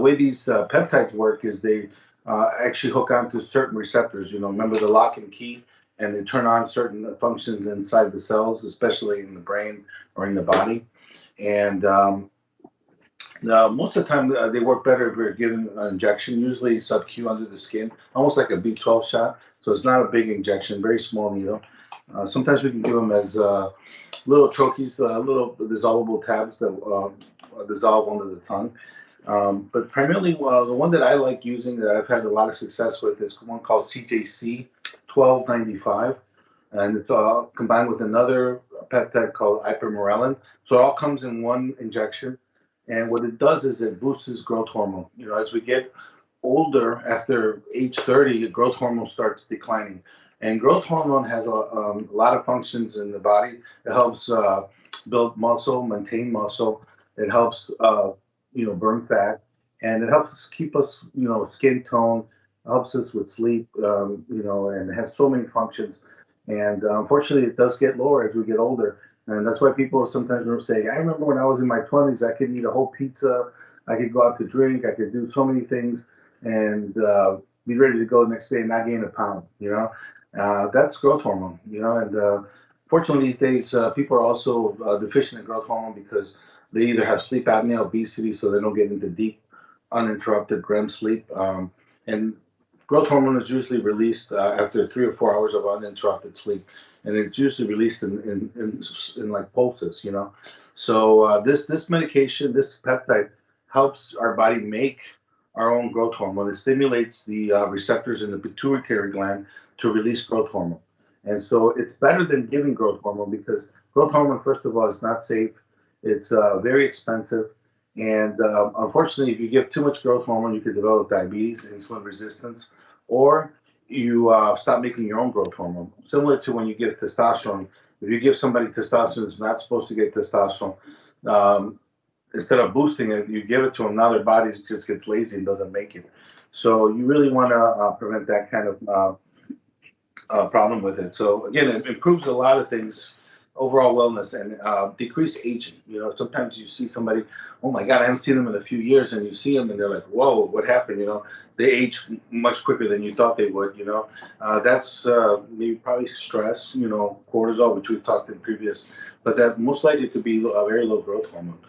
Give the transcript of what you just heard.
way these peptides work is they actually hook onto certain receptors. Remember the lock and key, and they turn on certain functions inside the cells, especially in the brain or in the body. And most of the time, they work better if we're given an injection, usually sub-Q under the skin, almost like a B12 shot. So it's not a big injection, very small needle. Sometimes we can give them as little troches, little dissolvable tabs that dissolve under the tongue. But primarily, the one that I like using that I've had a lot of success with is one called CJC 1295. And it's combined with another peptide called ipamorelin. So it all comes in one injection. And what it does is it boosts growth hormone. As we get older, after age 30, growth hormone starts declining. And growth hormone has a lot of functions in the body. It helps build muscle, maintain muscle. It helps, burn fat. And it helps us keep us, skin tone, helps us with sleep, and it has so many functions. And unfortunately, it does get lower as we get older. And that's why people sometimes will say, I remember when I was in my 20s, I could eat a whole pizza, I could go out to drink, I could do so many things and be ready to go the next day and not gain a pound, That's growth hormone, and fortunately these days, people are also deficient in growth hormone because they either have sleep apnea, obesity, so they don't get into deep, uninterrupted REM sleep. And growth hormone is usually released after 3 or 4 hours of uninterrupted sleep, and it's usually released in like pulses, So this medication, this peptide, helps our body make our own growth hormone. It stimulates the receptors in the pituitary gland to release growth hormone, and so it's better than giving growth hormone because growth hormone, first of all, is not safe. It's very expensive. And unfortunately, if you give too much growth hormone, you could develop diabetes, insulin resistance, or you stop making your own growth hormone. Similar to when you give testosterone. If you give somebody testosterone that's not supposed to get testosterone, instead of boosting it, you give it to them. Now their body just gets lazy and doesn't make it. So you really want to prevent that kind of problem with it. So again, it improves a lot of things, overall wellness, and decrease aging. Sometimes you see somebody, oh my God, I haven't seen them in a few years, and you see them and they're like, whoa, what happened? They age much quicker than you thought they would. That's maybe probably stress, cortisol, which we talked in previous, but that most likely could be a very low growth hormone.